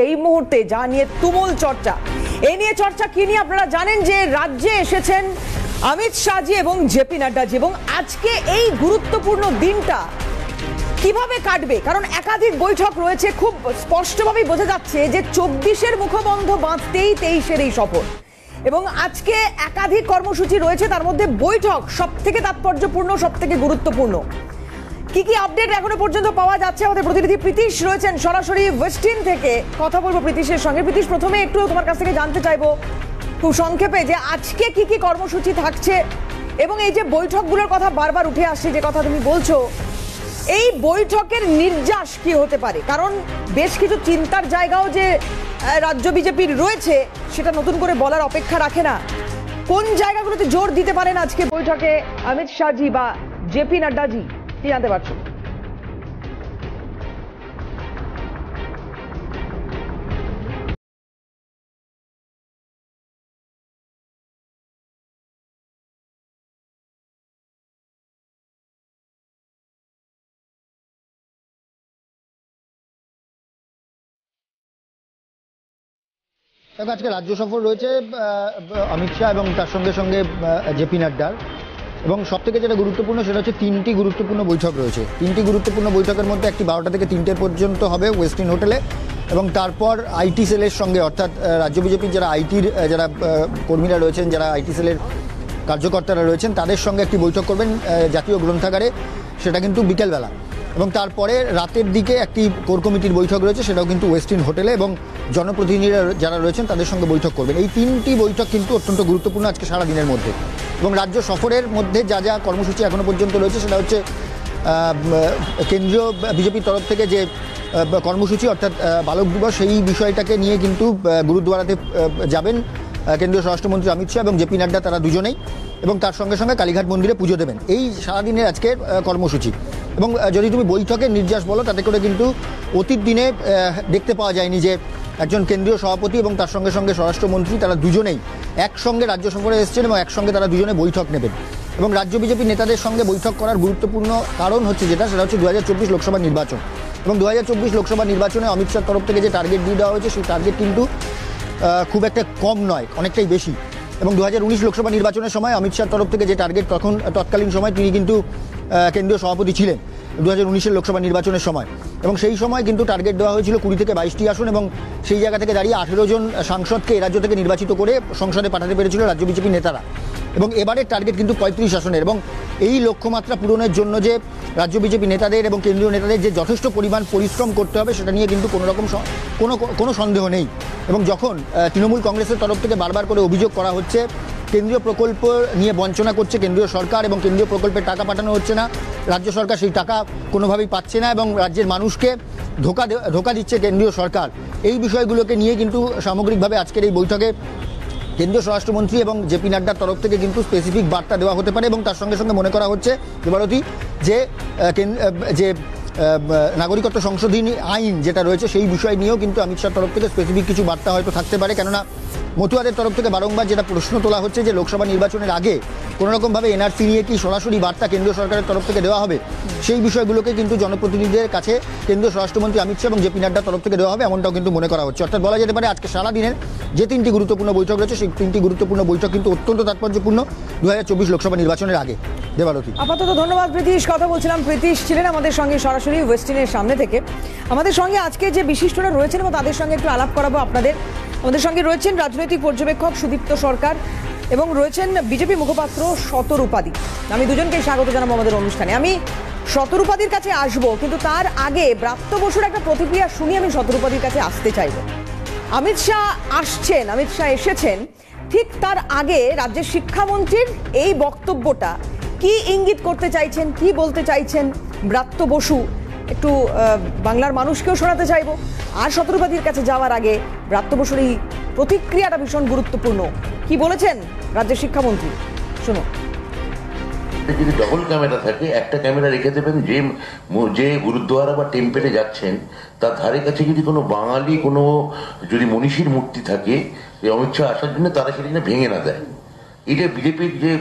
এই মুহূর্তে যা নিয়ে তুমুল চর্চা, এই নিয়ে চর্চা কি নিয়ে আপনারা জানেন যে রাজ্যে এসেছেন অমিত শাহজি এবং জেপি নাড্ডাজি, এবং আজকে এই গুরুত্বপূর্ণ দিনটা কিভাবে কাটবে, কারণ একাধিক বৈঠক রয়েছে। খুব স্পষ্টভাবেই বোঝা যাচ্ছে যে 24-এর মুখবন্ধ বাঁধতেই 23-এর এই শপথ, এবং আজকে একাধিক কর্মসূচি রয়েছে, তার মধ্যে বৈঠক সব থেকে তাৎপর্যপূর্ণ, সব থেকে গুরুত্বপূর্ণ। কি কি আপডেট এখনো পর্যন্ত পাওয়া যাচ্ছে, আমাদের প্রতিনিধি প্রীতিশ রয়েছেন সরাসরি ওয়েস্টিন থেকে। কথা বলবো প্রীতিশের সঙ্গে। প্রীতিশ, প্রথমে একটু তোমার কাছ থেকে জানতে চাইবো খুব সংক্ষেপে যে আজকে কি কি কর্মসূচি থাকছে, এবং এই যে বৈঠকগুলোর কথা বারবার উঠে আসছে, যে কথা তুমি বলছো, এই বৈঠকের নির্যাস কি হতে পারে? কারণ বেশ কিছু চিন্তার জায়গাও যে রাজ্য বিজেপির রয়েছে, সেটা নতুন করে বলার অপেক্ষা রাখে না। কোন জায়গাগুলোতে জোর দিতে পারেন আজকে বৈঠকে অমিত শাহজি বা জেপি নাড্ডাজি, কি জানতে পারছো? দেখো, আজকে রাজ্য সফর রয়েছে অমিত শাহ এবং তার সঙ্গে সঙ্গে জেপি নাড্ডার, এবং সব থেকে যেটা গুরুত্বপূর্ণ সেটা হচ্ছে তিনটি গুরুত্বপূর্ণ বৈঠক রয়েছে। তিনটি গুরুত্বপূর্ণ বৈঠকের মধ্যে একটি 12টা থেকে 3টে পর্যন্ত হবে ওয়েস্টিন হোটেলে, এবং তারপর আইটি সেলের সঙ্গে, অর্থাৎ রাজ্য বিজেপির যারা আইটির যারা কর্মীরা রয়েছেন, যারা আইটি সেলের কার্যকর্তারা রয়েছেন, তাদের সঙ্গে একটি বৈঠক করবেন জাতীয় গ্রন্থাগারে, সেটা কিন্তু বিকেলবেলা। এবং তারপরে রাতের দিকে একটি কোর কমিটির বৈঠক রয়েছে, সেটাও কিন্তু ওয়েস্টিন হোটেলে, এবং জনপ্রতিনিধিরা যারা রয়েছেন তাদের সঙ্গে বৈঠক করবেন। এই তিনটি বৈঠক কিন্তু অত্যন্ত গুরুত্বপূর্ণ আজকে সারা দিনের মধ্যে। এবং রাজ্য সফরের মধ্যে যা যা কর্মসূচি এখনো পর্যন্ত রয়েছে, সেটা হচ্ছে কেন্দ্রীয় বিজেপির তরফ থেকে যে কর্মসূচি, অর্থাৎ বালক দিবস, সেই বিষয়টাকে নিয়ে কিন্তু গুরুদ্বারাতে যাবেন কেন্দ্রীয় স্বরাষ্ট্রমন্ত্রী অমিত শাহ এবং জেপি নাড্ডা, তারা দুজনেই, এবং তার সঙ্গে সঙ্গে কালীঘাট মন্দিরে পুজো দেবেন। এই সারাদিনের আজকের কর্মসূচি। এবং যদি তুমি বৈঠকের নির্যাস বলো, তাতে করে কিন্তু অতীত দিনে দেখতে পাওয়া যায়নি যে একজন কেন্দ্রীয় সভাপতি এবং তার সঙ্গে সঙ্গে স্বরাষ্ট্রমন্ত্রী, তারা দুজনেই একসঙ্গে রাজ্য সফরে এসেছেন এবং একসঙ্গে তারা দুজনে বৈঠক নেবেন। এবং রাজ্য বিজেপির নেতাদের সঙ্গে বৈঠক করার গুরুত্বপূর্ণ কারণ হচ্ছে সেটা হচ্ছে 2024 লোকসভা নির্বাচন। এবং 2024 লোকসভা নির্বাচনে অমিত শাহর তরফ থেকে যে টার্গেট দিয়ে দেওয়া হয়েছে, সেই টার্গেট কিন্তু খুব একটা কম নয়, অনেকটাই বেশি। এবং 2019 লোকসভা নির্বাচনের সময় অমিত শাহর তরফ থেকে যে টার্গেট, তৎকালীন সময় তিনি কিন্তু কেন্দ্রীয় সভাপতি ছিলেন 2019-এর লোকসভা নির্বাচনের সময়, এবং সেই সময় কিন্তু টার্গেট দেওয়া হয়েছিল 20 থেকে 22টি আসন, এবং সেই জায়গা থেকে দাঁড়িয়ে 18 জন সাংসদকে এ রাজ্য থেকে নির্বাচিত করে সংসদে পাঠাতে পেরেছিল রাজ্য বিজেপি নেতারা। এবং এবারের টার্গেট কিন্তু 35 আসনের, এবং এই লক্ষ্যমাত্রা পূরণের জন্য যে রাজ্য বিজেপি নেতাদের এবং কেন্দ্রীয় নেতাদের যে যথেষ্ট পরিমাণ পরিশ্রম করতে হবে, সেটা নিয়ে কিন্তু কোনো সন্দেহ নেই। এবং যখন তৃণমূল কংগ্রেসের তরফ থেকে বারবার করে অভিযোগ করা হচ্ছে কেন্দ্রীয় প্রকল্প নিয়ে বঞ্চনা করছে কেন্দ্রীয় সরকার, এবং কেন্দ্রীয় প্রকল্পের টাকা পাঠানো হচ্ছে না, রাজ্য সরকার সেই টাকা কোনোভাবেই পাচ্ছে না, এবং রাজ্যের মানুষকে ধোঁকা দিচ্ছে কেন্দ্রীয় সরকার, এই বিষয়গুলোকে নিয়ে কিন্তু সামগ্রিকভাবে আজকের এই বৈঠকে কেন্দ্রীয় স্বরাষ্ট্রমন্ত্রী এবং জেপি নাড্ডার তরফ থেকে কিন্তু স্পেসিফিক বার্তা দেওয়া হতে পারে। এবং তার সঙ্গে সঙ্গে মনে করা হচ্ছে দেবারতী যে নাগরিকত্ব সংশোধনী আইন যেটা রয়েছে, সেই বিষয় নিয়েও কিন্তু অমিত শাহর তরফ থেকে স্পেসিফিক কিছু বার্তা হয়তো থাকতে পারে। কেননা মতুয়াদের তরফ থেকে বারংবার যেটা প্রশ্ন তোলা হচ্ছে যে লোকসভা নির্বাচনের আগে কোনোরকমভাবে এনআরসি নিয়ে কি সরাসরি বার্তা কেন্দ্রীয় সরকারের তরফ থেকে দেওয়া হবে, সেই বিষয়গুলোকে কিন্তু জনপ্রতিনিধিদের কাছে কেন্দ্রীয় স্বরাষ্ট্রমন্ত্রী অমিত শাহ এবং জেপি নাড্ডার তরফ থেকে দেওয়া হবে, এমনটাও কিন্তু মনে করা হচ্ছে। অর্থাৎ বলা যেতে পারে আজকে সারাদিনের যে তিনটি গুরুত্বপূর্ণ বৈঠক রয়েছে, সেই তিনটি গুরুত্বপূর্ণ বৈঠক কিন্তু অত্যন্ত তাৎপর্যপূর্ণ 2024 লোকসভা নির্বাচনের আগে। দেবারতী, আপাতত ধন্যবাদ প্রীতিশ। কথা বলছিলাম, প্রীতিশ ছিলেন আমাদের সঙ্গে সরাসরি ওয়েস্টিনের সামনে থেকে। আমাদের সঙ্গে আজকে যে বিশিষ্টরা রয়েছেন এবং তাদের সঙ্গে একটু আলাপ করাবো আপনাদের। আমাদের সঙ্গে রয়েছেন রাজনৈতিক পর্যবেক্ষক সুদীপ্ত সরকার, এবং রয়েছেন বিজেপি মুখপাত্র শতরূপাদি। আমি দুজনকে স্বাগত জানাবো আমাদের অনুষ্ঠানে। আমি শতরূপাদির কাছে আসবো, কিন্তু তার আগে ব্রাত্য বসুর একটা প্রতিক্রিয়া শুনি আমি শতরূপাদির কাছে আসতে চাইব। অমিত শাহ আসছেন, অমিত শাহ এসেছেন, ঠিক তার আগে রাজ্যের শিক্ষামন্ত্রীর এই বক্তব্যটা কি ইঙ্গিত করতে চাইছেন, কি বলতে চাইছেন ব্রাত্য বসু, একটু বাংলার মানুষকেও শোনাতে চাইব। আর শতরূপাদির কাছে যাওয়ার আগে ব্রাত্য বসুর এই প্রতিক্রিয়াটা ভীষণ গুরুত্বপূর্ণ। কি বলেছেন রাজ্যের শিক্ষামন্ত্রী, শুনো। যদি ডবল ক্যামেরা থাকে, একটা ক্যামেরা রেখে দেবেন যে গুরুদ্বারা বা টেম্পেলে যাচ্ছেন তার ধারে কাছে যদি কোনো বাঙালি কোনো যদি মনীষীর মূর্তি থাকে, অমিত শাহ আসার জন্য তারা সেটা ভেঙে না দেয়। এটা বিজেপির যে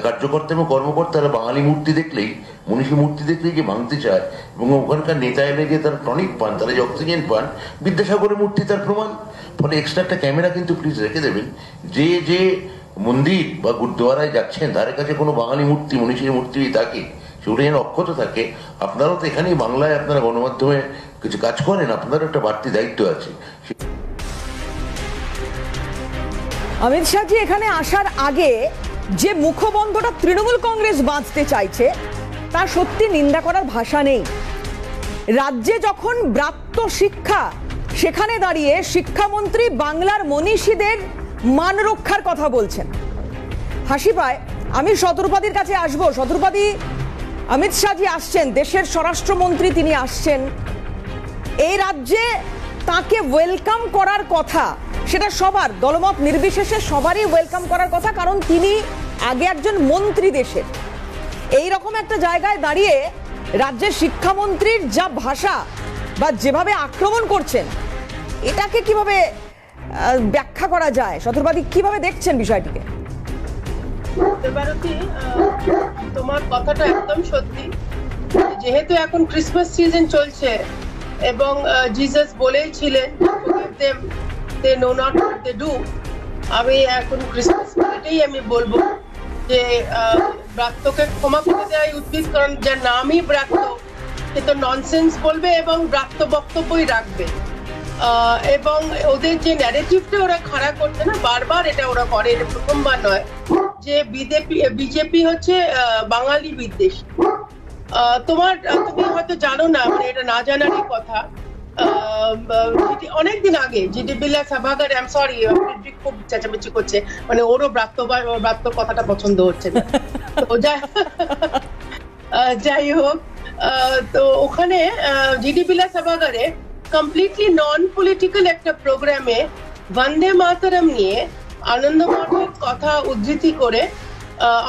কার্যকর্তা এবং কর্মকর্তারা বাঙালি মূর্তি দেখলেই মনীষী মূর্তি দেখলে যে ভাঙতে চায়, এবং ওখানকার নেতা এলে যে তারা টনিক পান, তারা যে অক্সিজেন পান, বিদ্যাসাগরের মূর্তি তার প্রমাণ। ফলে এক্সট্রা একটা ক্যামেরা কিন্তু প্লিজ রেখে দেবেন, যে যে মন্দির বা গুরুদ্বারায় যাচ্ছেন ধারে কাছে কোনো বাঙালি মূর্তি, মনীষীর মূর্তি থাকে, সেগুলো যেন অক্ষত থাকে। আপনারাও তো এখানেই বাংলায় আপনারা গণমাধ্যমে কিছু কাজ করেন, আপনারও একটা বাড়তি দায়িত্ব আছে। অমিত শাহজি এখানে আসার আগে যে মুখবন্ধটা তৃণমূল কংগ্রেস বাঁধতে চাইছে তা সত্যি নিন্দা করার ভাষা নেই। রাজ্যে যখন ব্রাত্য শিক্ষা, সেখানে দাঁড়িয়ে শিক্ষামন্ত্রী বাংলার মনীষীদের মান রক্ষার কথা বলছেন। হাসি পায়। আমি শতরূপাদির কাছে আসবো। শতরূপাদি, অমিত শাহজি আসছেন, দেশের স্বরাষ্ট্রমন্ত্রী তিনি আসছেন, এই রাজ্যে তাকে ওয়েলকাম করার কথা, সেটা সবার দলমত নির্বিশেষে সবারই ওয়েলকাম করার কথা, কারণ তিনি আগে একজন মন্ত্রী দেশের। এই রকম একটা জায়গায় দাঁড়িয়ে রাজ্যের শিক্ষামন্ত্রীর যা ভাষা বা যেভাবে আক্রমণ করছেন, এটাকে কিভাবে ব্যাখ্যা করা যায়? শতরূপাদি, কিভাবে দেখছেন বিষয়টিকে? তোমার কথাটা একদম সত্যি। যেহেতু এখন ক্রিসমাস সিজন চলছে এবং জিসাস বলেছিলেন they know not what they do, আমি এখন ক্রিসমাস এটাই আমি বলবো যে ব্রাত্যকে ক্ষমা করে দেওয়াই উচিত, কারণ যার নামই ব্রাত্য সে তো ননসেন্স বলবে এবং ব্রাত্য বক্তব্যই রাখবে। এবং ওদের যে ন্যারেটিভটা ওরা খাড়া করছে না, বারবার এটা ওরা করে, এটা প্রথমবার নয়, যে বিজেপি হচ্ছে বাঙালি বিদ্বেষ। তুমি হয়তো জানো না, মানে এটা না জানারই কথা। অনেকদিন আগে GD Billah সভাগার, I am sorry, খুব চেঁচামেচি করছে, মানে ওরও ব্রাত্য কথাটা পছন্দ হচ্ছে না। তো যাই হোক, তো ওখানে জিডি বিল্লা সভাগারে কমপ্লিটলি নন পলিটিক্যাল একটা প্রোগ্রামে বন্দে মাতরম নিয়ে আনন্দমঠের কথা উদ্ধৃতি করে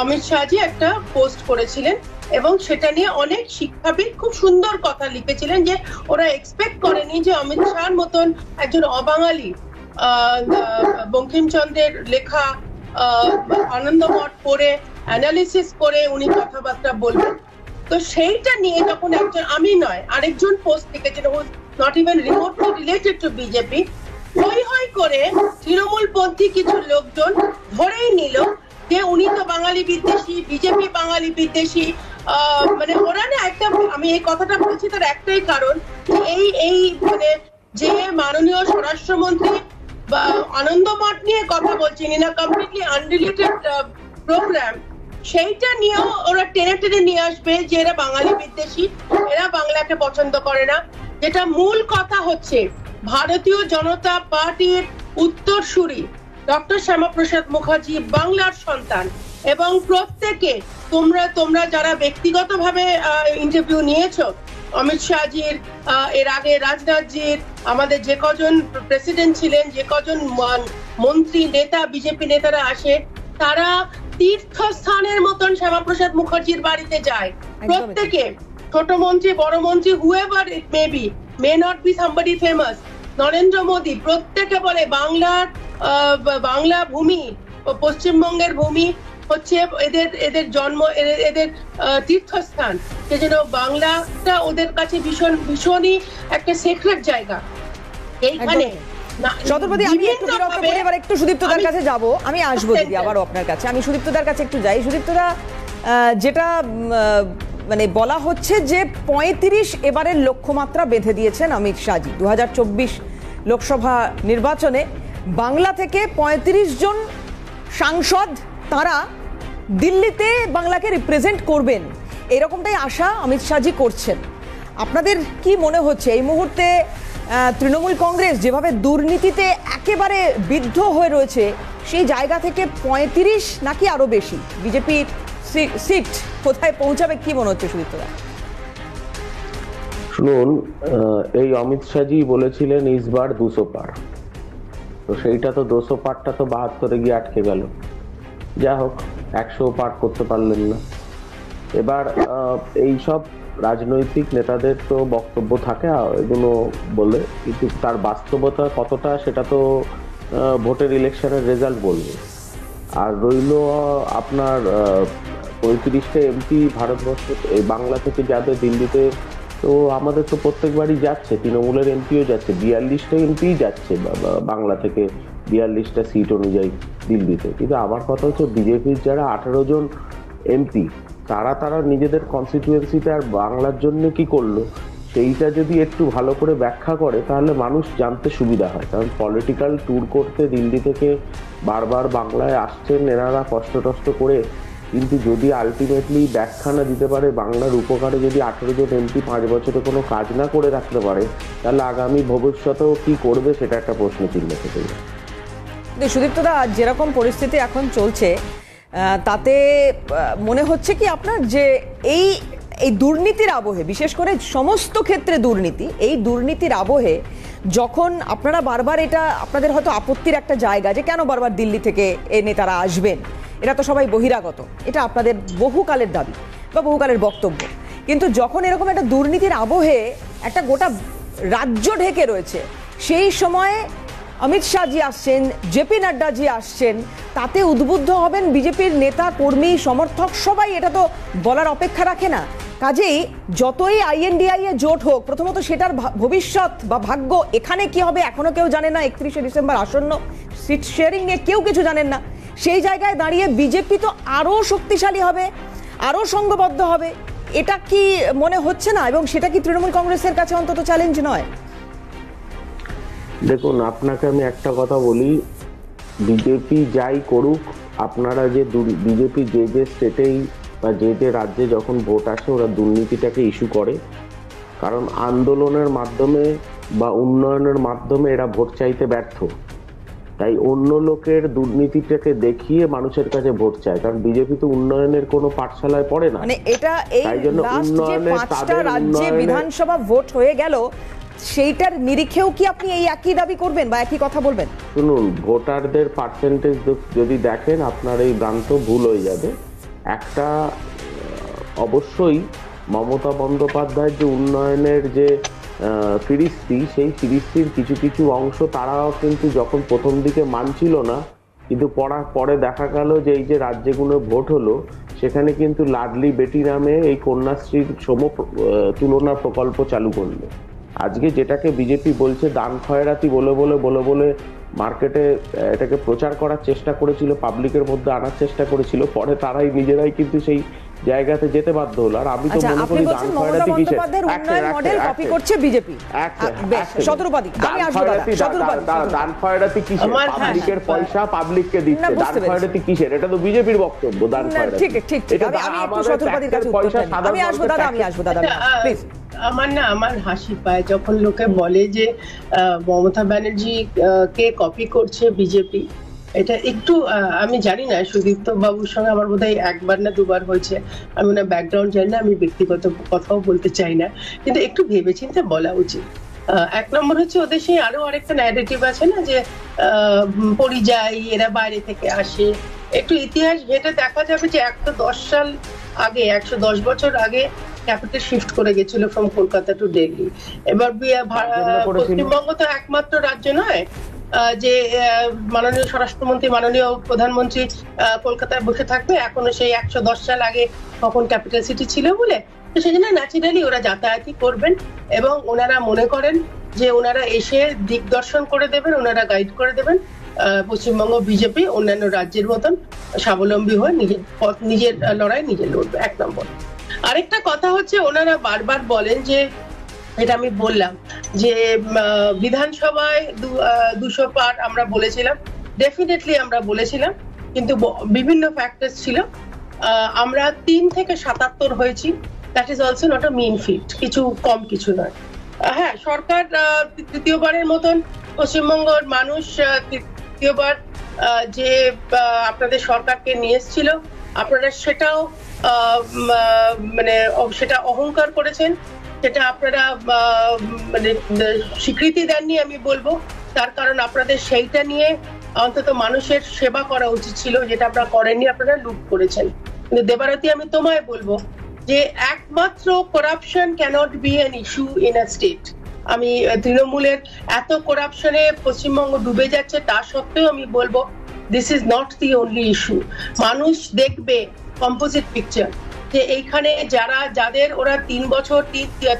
অমিত শাহজি একটা পোস্ট করেছিলেন, এবং সেটা নিয়ে অনেক শিক্ষাবিদ খুব সুন্দর কথা লিখেছিলেন যে ওরা এক্সপেক্ট করেনি যে অমিত শাহর মতন একজন অবাঙালি বঙ্কিমচন্দ্রের লেখা আনন্দমঠ পড়ে অ্যানালিসিস করে উনি কথাবার্তা বলবেন। তো সেইটা নিয়ে যখন একজন, আমি নয় আরেকজন পোস্ট লিখেছেন, not even remotely related to BJP, হই করে তৃণমূলপন্থী কিছু লোকজন ধরেই নিল যে উনি তো বাঙালি বিদ্বেষী, বিজেপি বাঙালি বিদ্বেষী। মানে ওরা না একটা, আমি এই কথাটা বলছি তার একটাই কারণ, এই মানে যে মাননীয় স্বরাষ্ট্রমন্ত্রী বা আনন্দমঠ নিয়ে কথা বলছেন, in a completely unrelated program, সেইটা নিয়েও ওরা টেনে টেনে নিয়ে আসবে যে এরা বাঙালি বিদ্বেষী, এরা বাংলাকে পছন্দ করে না। যেটা মূল কথা হচ্ছে, ভারতীয় জনতা পার্টির উত্তরসূরি ডক্টর শ্যামাপ্রসাদ মুখার্জি বাংলার সন্তান, এবং প্রত্যেকে তোমরা যারা ব্যক্তিগতভাবে ইন্টারভিউ নিয়েছো, অমিত শাহজির, এর আগে রাজনাথজির, আমাদের যে কজন প্রেসিডেন্ট ছিলেন, যে কজন মন্ত্রী নেতা বিজেপি নেতারা আসে, তারা তীর্থস্থানের মতন শ্যামাপ্রসাদ মুখার্জির বাড়িতে যায়। প্রত্যেকে, ছোট মন্ত্রী, বড় মন্ত্রী, however it may be, may not be somebody famous, Narendra Modi, প্রত্যেকে বলে বাংলা ভূমি, পশ্চিমবঙ্গের ভূমি হচ্ছে এদের জন্ম, এদের তীর্থস্থান, সেজন্য বাংলাটা ওদের কাছে ভীষণই একটা সিক্রেট জায়গা। এইখানে শতপতি, আমি একটু বিরক্ত করে এবার একটু সুদীপ্তদার কাছে যাব, আমি আসবো দিদি আবারও আপনার কাছে। আমি সুদীপ্তদার কাছে একটু যাই। সুদীপ্তদা, যেটা মানে বলা হচ্ছে যে 35 এবারের লক্ষ্যমাত্রা বেঁধে দিয়েছেন অমিত শাহজি 2024 লোকসভা নির্বাচনে। বাংলা থেকে 35 জন সাংসদ তারা দিল্লিতে বাংলাকে রিপ্রেজেন্ট করবেন, এরকমটাই আশা অমিত শাহজি করছেন। আপনাদের কি মনে হচ্ছে এই মুহূর্তে তৃণমূল কংগ্রেস যেভাবে দুর্নীতিতে একেবারে বিদ্ধ হয়ে রয়েছে, সেই জায়গা থেকে 35 নাকি আরো বেশি বিজেপির সিট কোথায় পৌঁছাবে, কি মনে হচ্ছে সুদীপ্তদা? শুনুন, এই অমিত শাহজি বলেছিলেন ইসবার 200 পার, তো সেইটা তো 200 পারটা তো 72-এ গিয়ে আটকে গেল। যা হোক, 100 পার করতে পারলেন না। এবার এই সব রাজনৈতিক নেতাদের তো বক্তব্য থাকে এগুলো বলে, কিন্তু তার বাস্তবতা কতটা সেটা তো ভোটের ইলেকশনের রেজাল্ট বলবে। আর রইল আপনার 35টা এমপি ভারতবর্ষ বাংলা থেকে যাবে দিল্লিতে, তো আমাদের তো প্রত্যেকবারই যাচ্ছে, তৃণমূলের এমপিও যাচ্ছে, 42টা এমপি যাচ্ছে বাংলা থেকে 42টা সিট অনুযায়ী দিল্লিতে। কিন্তু আমার কথা হচ্ছে বিজেপির যারা 18 জন এমপি তারা নিজেদের কনস্টিটিউয়েন্সিতে আর বাংলার জন্য কি করলো সেইটা যদি একটু ভালো করে ব্যাখ্যা করে তাহলে মানুষ জানতে সুবিধা হয়। কারণ পলিটিক্যাল ট্যুর করতে দিল্লি থেকে বারবার বাংলায় আসছেন এনারা কষ্ট করে, কিন্তু যদি আলটিমেটলি ব্যাখ্যা না দিতে পারে বাংলার উপকারে, যদি 18 জন এমপি 5 বছরে কোনো কাজ না করে রাখতে পারে, তাহলে আগামী ভবিষ্যতেও কি করবে সেটা একটা প্রশ্ন চিহ্ন থেকে যায়। সুদীপ্তদা, যেরকম পরিস্থিতি এখন চলছে তাতে মনে হচ্ছে কি আপনার যে এই দুর্নীতির আবহে, বিশেষ করে সমস্ত ক্ষেত্রে দুর্নীতি, এই দুর্নীতির আবহে যখন আপনারা বারবার, এটা আপনাদের হয়তো আপত্তির একটা জায়গা যে কেন বারবার দিল্লি থেকে এ নেতারা আসবেন, এটা তো সবাই বহিরাগত, এটা আপনাদের বহুকালের দাবি বা বহুকালের বক্তব্য, কিন্তু যখন এরকম একটা দুর্নীতির আবহে একটা গোটা রাজ্য ঢেকে রয়েছে, সেই সময়ে অমিত শাহজি আসছেন, জেপি নাড্ডাজি আসছেন, তাতে উদ্বুদ্ধ হবেন বিজেপির নেতা কর্মী সমর্থক সবাই, এটা তো বলার অপেক্ষা রাখে না। কাজেই যতই INDI এ জোট হোক, প্রথমত সেটার ভবিষ্যৎ বা ভাগ্য এখানে কি হবে এখনো কেউ জানে না। 31শে ডিসেম্বর আসন্ন, সিট শেয়ারিং নিয়ে কেউ কিছু জানেন না। সেই জায়গায় দাঁড়িয়ে বিজেপি তো আরো শক্তিশালী হবে, আরো সংঘবদ্ধ হবে, এটা কি মনে হচ্ছে না? এবং সেটা কি তৃণমূল কংগ্রেসের কাছে অন্তত চ্যালেঞ্জ নয়? দেখুন, আপনাকে আমি একটা কথা বলি, বিজেপি যাই করুক, আপনারা যে বিজেপি যে স্টেটেই বা যে রাজ্যে যখন ভোট আসে ওরা দুর্নীতিটাকে ইস্যু করে, কারণ আন্দোলনের মাধ্যমে বা উন্নয়নের মাধ্যমে এরা ভোট চাইতে ব্যর্থ। তাই অন্য লোকের দুর্নীতিটাকে দেখিয়ে মানুষের কাছে ভোট চায়, কারণ বিজেপি তো উন্নয়নের কোনো পাঠশালায় পড়ে না। মানে এটা এই লাস্ট যে 5টা রাজ্যে বিধানসভা ভোট হয়ে গেল, সেইটার নিরিখেও কি আপনি এই একই দাবি করবেন বা একই কথা বলবেন? শুনুন, ভোটারদের পার্সেন্টেজ যদি দেখেন আপনার এই ভ্রান্ত ভুল হয়ে যাবে। একটা অবশ্যই মমতা বন্দ্যোপাধ্যায়ের যে উন্নয়নের যে ফিরিস্তি, সেই ফিরিস্তির কিছু অংশ তারাও কিন্তু যখন প্রথম দিকে মানছিল না, কিন্তু পরে দেখা গেল যে এই যে রাজ্যগুলো ভোট হলো সেখানে কিন্তু লাডলি বেটি নামে এই কন্যাশ্রীর তুলনা প্রকল্প চালু করলো। আজকে যেটাকে বিজেপি বলছে দান খয়রাতি বলে মার্কেটে এটাকে প্রচার করার চেষ্টা করেছিল, পাবলিকের মধ্যে আনার চেষ্টা করেছিল, পরে তারাই নিজেরাই কিন্তু সেই জায়গাতে যেতে বাধ্য হলো। আর আমি তো মনে করি দান খয়রাতি কিসের মডেল কপি করছে বিজেপি। শতরূপাদি, আমি আসবো দাদা, শতরূপাদি, দান খয়রাতি কিসের? পাবলিকের পয়সা পাবলিককে দিচ্ছে, দান খয়রাতি কিসের? এটা তো বিজেপির বক্তব্য। দান খয়রাতি ঠিক এটা আমি একটু শতরূপাদির কাছে উত্তর চাই। আমি আসবো দাদা প্লিজ। আমার হাসি পায় যখন লোকে বলে যে মমতা ব্যানার্জি কে কপি করছে বিজেপি। এটা একটু আমি জানি না, সুদীপ্ত বাবুর সঙ্গে আমার বোধহয় একবার না দুবার হয়েছে, আমি ওনার ব্যাকগ্রাউন্ড জানি না, আমি ব্যক্তিগত কথাও বলতে চাই না, কিন্তু একটু ভেবেচিন্তে বলা উচিত। এক নম্বর হচ্ছে ওদের সেই আরো আরেকটা ন্যারেটিভ আছে না যে পরিযায়ী, এরা বাইরে থেকে আসে। একটু ইতিহাস ঘেঁটে দেখা যাবে যে 110 সাল আগে, 110 বছর আগে ক্যাপিটাল শিফট করে গেছিল ফ্রম কলকাতা টু দিল্লি। এবার পশ্চিমবঙ্গ তো একমাত্র রাজ্য নয় যে মাননীয় স্বরাষ্ট্রমন্ত্রী, মাননীয় প্রধানমন্ত্রী কলকাতায় বসে থাকবে এখনো সেই 110 সাল আগে কখন ক্যাপিটাল সিটি ছিল বলে। তো সেই জন্য ন্যাচারালি ওরা যাতায়াতই করবেন এবং ওনারা মনে করেন যে ওনারা এসে দিকদর্শন করে দেবেন, ওনারা গাইড করে দেবেন। পশ্চিমবঙ্গ বিজেপি অন্যান্য রাজ্যের মতন স্বাবলম্বী হয়ে নিজের লড়াই নিজে লড়বে, এক নম্বর। আরেকটা কথা হচ্ছে ওনারা বারবার বলেন যে, এটা আমি বললাম যে বিধানসভায় 200 পার আমরা বলেছিলাম, ডেফিনেটলি আমরা বলেছিলাম, কিন্তু বিভিন্ন ফ্যাক্টরস ছিল। আমরা 3 থেকে 77 হয়েছি, that is also not a mean feat, কিছু কম কিছু নয়। হ্যাঁ, সরকার তৃতীয়বারের মতন, পশ্চিমবঙ্গের মানুষ তৃতীয়বার যে আপনাদের সরকারকে নিয়ে এসেছিল, আপনারা সেটাও মানে সেটা অহংকার করেছেন, সেটা আপনারা মানে স্বীকৃতি দেননি আমি বলবো। তার কারণ আপনাদের সেইটা নিয়ে অন্তত মানুষের সেবা করা উচিত ছিল, যেটা আপনারা করেননি, আপনারা লুট করেছেন। কিন্তু দেবারতী, আমি তোমায় বলবো যে একমাত্র corruption cannot be an issue in a state. আমি তৃণমূলের এত করাপশনে পশ্চিমবঙ্গ ডুবে যাচ্ছে, তা সত্ত্বেও আমি বলবো this is not the only issue. মানুষ দেখবে কম্পোজিট পিকচার, যে এইখানে যাদের ওরা 3 বছর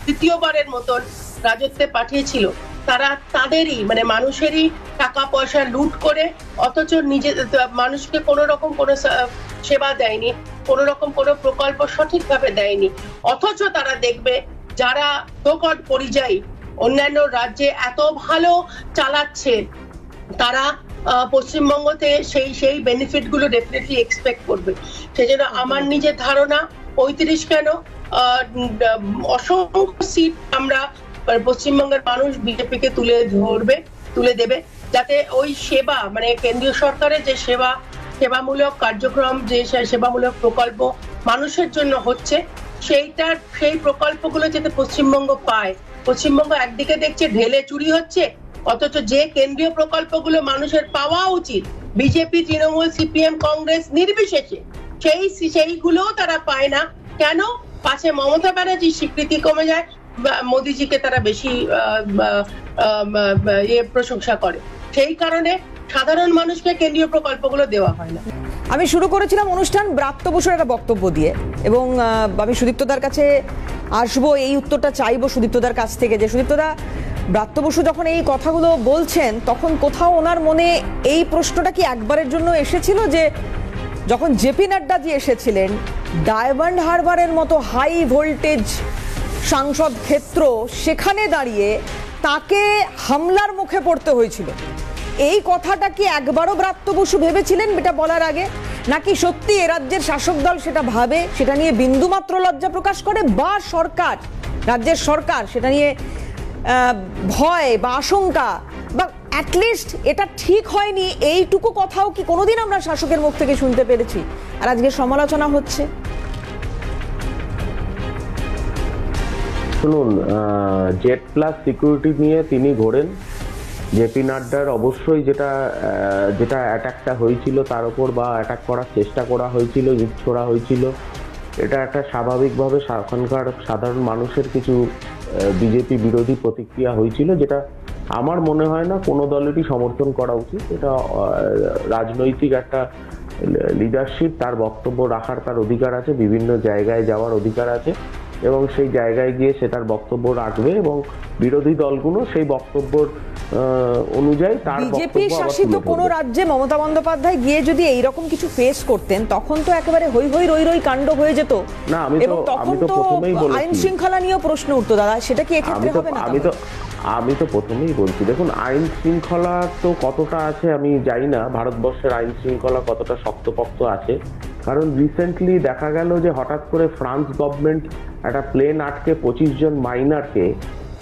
তৃতীয়বারের মতন রাজত্বে পাঠিয়েছিল, তারা তাদেরই মানে মানুষেরই টাকা পয়সা লুট করে, অথচ মানুষকে কোনো রকম কোনো সেবা দেয়নি, কোনো রকম কোনো প্রকল্প সঠিকভাবে দেয়নি। অথচ তারা দেখবে যারা দোকট পরিযায়ী অন্যান্য রাজ্যে এত ভালো চালাচ্ছে, তারা পশ্চিমবঙ্গতে সেই বেনিফিট গুলো ডেফিনেটলি এক্সপেক্ট করবে। সেজন্য আমার নিজের ধারণা 35 কেন, অসংখ্য সিট আমরা পশ্চিমবঙ্গের মানুষ বিজেপিকে তুলে দেবে, যাতে ওই সেবা মানে কেন্দ্রীয় সরকারের যে সেবামূলক কার্যক্রম, যে সেবামূলক প্রকল্প মানুষের জন্য হচ্ছে, সেই প্রকল্পগুলো যাতে পশ্চিমবঙ্গ পায়। পশ্চিমবঙ্গ একদিকে দেখছে ঢেলে চুরি হচ্ছে, অথচ যে কেন্দ্রীয় প্রকল্পগুলো মানুষের পাওয়া উচিত, বিজেপি, তৃণমূল, সিপিএম, কংগ্রেস নির্বিশেষে, সেইগুলোও তারা পায় না। কেন? পাশে মমতা ব্যানার্জির স্বীকৃতি কমে যায়, মোদিজিকে তারা বেশি প্রশংসা করে, সেই কারণে সাধারণ মানুষকে কেন্দ্রীয় প্রকল্পগুলো দেওয়া হয় না। আমি শুরু করেছিলাম অনুষ্ঠান ব্রাত্য বসুর একটা বক্তব্য দিয়ে, এবং আমি সুদীপ্তদার কাছে আসবো, এই উত্তরটা চাইবো সুদীপ্তদার কাছ থেকে, যে সুদীপ্তদা, ব্রাত্য বসু যখন এই কথাগুলো বলছেন তখন কোথাও ওনার মনে এই প্রশ্নটা কি একবারের জন্য এসেছিল যে যখন জেপি নাড্ডাজি এসেছিলেন, ডায়মন্ড হারবারের মতো হাই ভোল্টেজ সাংসদ ক্ষেত্র, সেখানে দাঁড়িয়ে তাকে হামলার মুখে পড়তে হয়েছিল, এই কথাটা কি একবারও ব্রাত্য বসু ভেবেছিলেন এটা বলার আগে? নাকি সত্যি এ রাজ্যের শাসক দল সেটা ভাবে, সেটা নিয়ে বিন্দুমাত্র লজ্জা প্রকাশ করে, বা সরকার, রাজ্যের সরকার সেটা নিয়ে ভয় বা আশঙ্কা, বা অ্যাটলিস্ট এটা ঠিক হয়নি এইটুকু কথাও কি কোনোদিন আমরা শাসকের মুখ থেকে শুনতে পেরেছি? আর আজকে সমালোচনা হচ্ছে। শুনুন, জেড প্লাস সিকিউরিটি নিয়ে তিনি ঘোরেন। জেপি নাড্ডার অবশ্যই যেটা অ্যাটাকটা হয়েছিল তার উপর, বা অ্যাটাক করার চেষ্টা করা হয়েছিল, ইট ছোড়া হয়েছিল, এটা একটা স্বাভাবিকভাবে ওখানকার সাধারণ মানুষের কিছু বিজেপি বিরোধী প্রতিক্রিয়া হয়েছিল, যেটা আমার মনে হয় না কোনো দলেরই সমর্থন করা উচিত। এটা রাজনৈতিক একটা লিডারশিপ, তার বক্তব্য রাখার তার অধিকার আছে, বিভিন্ন জায়গায় যাওয়ার অধিকার আছে, এবং সেই জায়গায় গিয়ে সে তার বক্তব্য রাখবে, এবং বিরোধী দলগুলো সেই বক্তব্যের অনুযায়ী তার বিজেপি শাসিত কোন রাজ্যে মমতা বন্দ্যোপাধ্যায় গিয়ে যদি এইরকম কিছু ফেস করতেন, তখন তো একেবারে হই হই রই রই কাণ্ড হয়ে যেত। না, এবং তখন তো আইন শৃঙ্খলা নিয়েও প্রশ্ন উঠতো। দাদা, সেটা কি এক্ষেত্রে হবে না? আমি তো প্রথমেই বলছি, দেখুন, আইন শৃঙ্খলা তো কতটা আছে আমি জানি না, ভারতবর্ষের আইন শৃঙ্খলা কতটা শক্তপোক্ত আছে, কারণ রিসেন্টলি দেখা গেল যে হঠাৎ করে ফ্রান্স গভর্নমেন্ট একটা প্লেন আটকে 25 জন মাইনারকে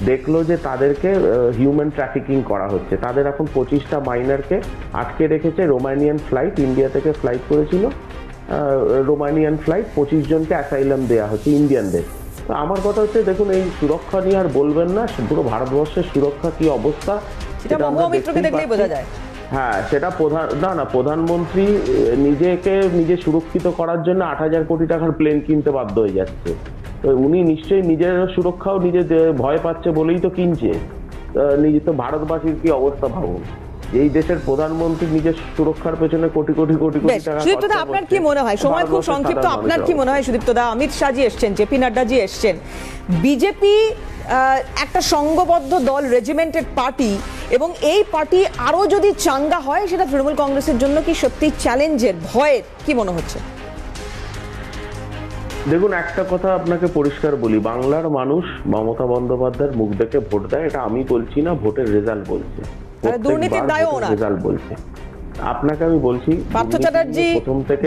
দেখলো যে তাদেরকে হিউম্যান ট্রাফিকিং করা হচ্ছে। তাদের এখন 25টা মাইনারকে আটকে রেখেছে। রোমানিয়ান ফ্লাইট, ইন্ডিয়া থেকে ফ্লাইট করেছিল, রোমানিয়ান ফ্লাইট, 25 জনকে অ্যাসাইলাম দেওয়া হচ্ছে ইন্ডিয়ানদের। তো আমার কথা হচ্ছে, দেখুন, এই সুরক্ষা নিয়ে আর বলবেন না, পুরো ভারতবর্ষের সুরক্ষা কি অবস্থা সেটা আমরা দেখলেই বোঝা যায়। হ্যাঁ, সেটা প্রধানমন্ত্রী নিজে সুরক্ষিত করার জন্য 8,000 কোটি টাকার প্লেন কিনতে বাধ্য হয়ে যাচ্ছে। তো উনি নিশ্চয়ই নিজের সুরক্ষাও নিজে ভয় পাচ্ছে বলেই তো কিনছে। নিজে তো ভারতবাসীর কি অবস্থা ভাবুন, এই দেশের প্রধানমন্ত্রী নিজের সুরক্ষার পেছনে কোটি কোটি টাকা। সুদীপ্তদা, আপনার কি মনে হয়, সময় খুব সংক্ষিপ্ত, আপনার কি মনে হয় সুদীপ্তদা, অমিত শাহজি এসছেন, জেপি নাড্ডাজি এসছেন, বিজেপি একটা সংঘবদ্ধ দল, রেজিমেন্টেড পার্টি, এবং এই পার্টি আরো যদি চাঙ্গা হয়, সেটা তৃণমূল কংগ্রেসের জন্য কি সত্যি চ্যালেঞ্জের, ভয়ের, কি মনে হচ্ছে? দেখুন, একটা কথা আপনাকে পরিষ্কার বলি, বাংলার মানুষ মমতা বন্দ্যোপাধ্যায়ের মুখ দেখে ভোট দেয়, এটা আমি বলছি না, ভোটের রেজাল্ট বলছে, দুর্নীতির দায়ও না, রেজাল্ট বলছে। আপনাকে আমি বলছি, পার্থ চ্যাটার্জি,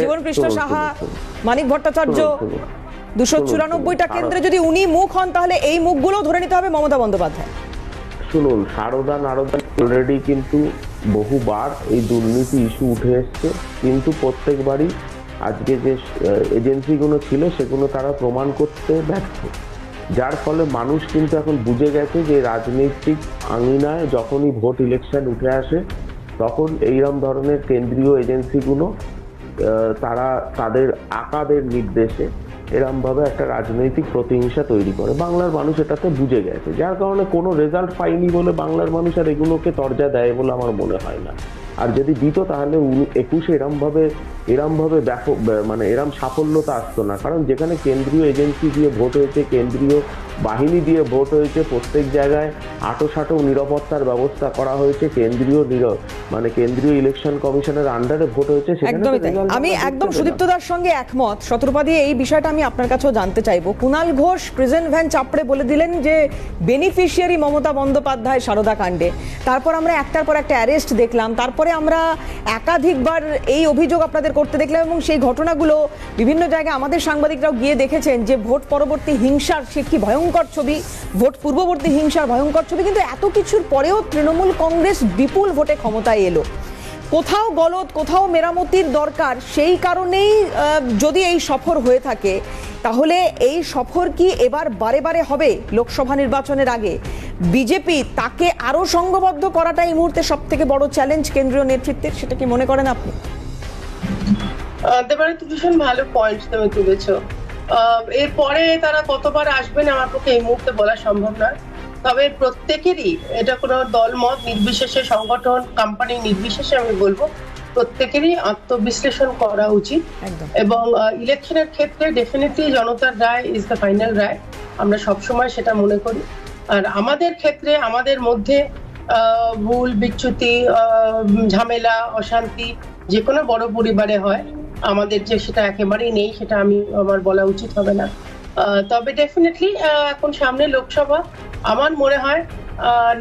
জীবনকৃষ্ণ সাহা, মানিক ভট্টাচার্য, 294টা কেন্দ্রে যদি উনি মুখ হন, তাহলে এই মুখগুলো ধরে নিতে হবে মমতা বন্দ্যোপাধ্যায়। শুনুন, নারদা অলরেডি কিন্তু বহুবার এই দুর্নীতি ইস্যু উঠে এসছে, কিন্তু প্রত্যেকবারই আজকে যে এজেন্সিগুলো ছিল সেগুলো তারা প্রমাণ করতে ব্যর্থ, যার ফলে মানুষ কিন্তু এখন বুঝে গেছে যে রাজনৈতিক আঙিনায় যখনই ভোট ইলেকশন উঠে আসে, তখন এইরকম ধরনের কেন্দ্রীয় এজেন্সিগুলো তারা তাদের আকাদের নির্দেশে এরমভাবে একটা রাজনৈতিক প্রতিহিংসা তৈরি করে। বাংলার মানুষ এটাতে বুঝে গেছে, যার কারণে কোনো রেজাল্ট পাইনি বলে বাংলার মানুষ আর এগুলোকে তরজা দেয় বলে আমার মনে হয় না। আর যদি দিত তাহলে 21-এ এরম ভাবে ব্যাপক মানে এরম সাফল্যতা আসতো না। কারণ যেখানে কেন্দ্রীয় এজেন্সি দিয়ে ভোট হয়েছে, কেন্দ্রীয় বাহিনী দিয়ে ভোট হয়েছে, প্রত্যেক জায়গায় আঁটো নিরাপত্তার ব্যবস্থা করা হয়েছে, কেন্দ্রীয় ইলেকশন কমিশনের আন্ডারে ভোট হয়েছে। একদমই তাই। আমি একদম সুদীপ্তদার সঙ্গে একমত। শতরূপাদি, এই বিষয়টা আমি আপনার কাছেও জানতে চাইবো। কুণাল ঘোষ প্রেজেন্ট ভ্যান চাপড়ে বলে দিলেন যে বেনিফিশিয়ারি মমতা বন্দ্যোপাধ্যায় সারদা কাণ্ডে। তারপর আমরা একটার পর একটা অ্যারেস্ট দেখলাম, তারপরে আমরা একাধিকবার এই অভিযোগ আপনাদের করতে দেখলাম, এবং সেই ঘটনাগুলো বিভিন্ন জায়গায় আমাদের সাংবাদিকরাও গিয়ে দেখেছেন যে ভোট পরবর্তী হিংসার সে কি ভয়ঙ্কর ছবি, ভোট পূর্ববর্তী হিংসার ভয়ঙ্কর ছবি। কিন্তু এত কিছুর পরেও তৃণমূল কংগ্রেস বিপুল ভোটে ক্ষমতায় এলো। কোথাও গলদ, কোথাও মেরামতির দরকার। সেই কারণেই যদি এই সফর হয়ে থাকে, তাহলে এই সফর কি এবার বারে বারে হবে লোকসভা নির্বাচনের আগে? বিজেপি তাকে আরো সংঘবদ্ধ করাটা এই মুহূর্তে সব থেকে বড় চ্যালেঞ্জ কেন্দ্রীয় নেতৃত্বের, সেটা কি মনে করেন আপনি? দেবারে তো ভীষণ ভালো পয়েন্ট তুমি তুলেছো। এরপরে তারা কতবার আসবেন আমার পক্ষে এই মুহূর্তে বলা সম্ভব নয়। তবে প্রত্যেকেরই, এটা কোনো দলমত নির্বিশেষে, সংগঠন কোম্পানি নির্বিশেষে আমি বলবো, প্রত্যেকেরই আত্মবিশ্লেষণ করা উচিত। এবং ইলেকশনের ক্ষেত্রে ডেফিনেটলি জনতার রায় ইজ দ্য ফাইনাল রায়, আমরা সবসময় সেটা মনে করি। আর আমাদের ক্ষেত্রে আমাদের মধ্যে ভুল বিচ্যুতি, ঝামেলা, অশান্তি যে কোনো বড় পরিবারে হয়, আমাদের যে সেটা একেবারেই নেই, সেটা আমার বলা উচিত হবে না। তবে ডেফিনেটলি এখন সামনে লোকসভা, আমার মনে হয়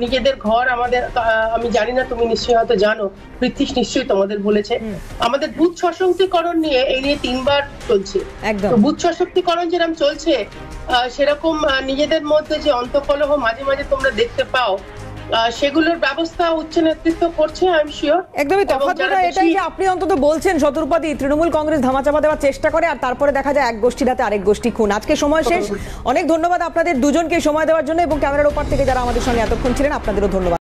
নিজেদের ঘর আমাদের, আমি জানি না, তুমি নিশ্চয়ই হয়তো জানো, পৃথ্বীশ নিশ্চয়ই তোমাদের বলেছে, আমাদের বুথ সশক্তিকরণ নিয়ে এই নিয়ে 3 বার চলছে। তো বুথ সশক্তিকরণ যেরকম চলছে, সেরকম নিজেদের মধ্যে যে অন্তঃকলহ মাঝে মাঝে তোমরা দেখতে পাও, সেগুলোর ব্যবস্থা উচ্চ নেতৃত্ব করছে, আই এম শিওর। একদমই তফাৎটা এটাই যে আপনি অন্তত বলছেন শতরূপাদি, তৃণমূল কংগ্রেস ধামাচাপা দেওয়ার চেষ্টা করে, আর তারপরে দেখা যায় এক গোষ্ঠীর হাতে আরেক গোষ্ঠী খুন। আজকে সময় শেষ। অনেক ধন্যবাদ আপনাদের দুজনকে সময় দেওয়ার জন্য, এবং ক্যামেরার ওপার থেকে যারা আমাদের সঙ্গে এতক্ষণ ছিলেন আপনাদেরও ধন্যবাদ।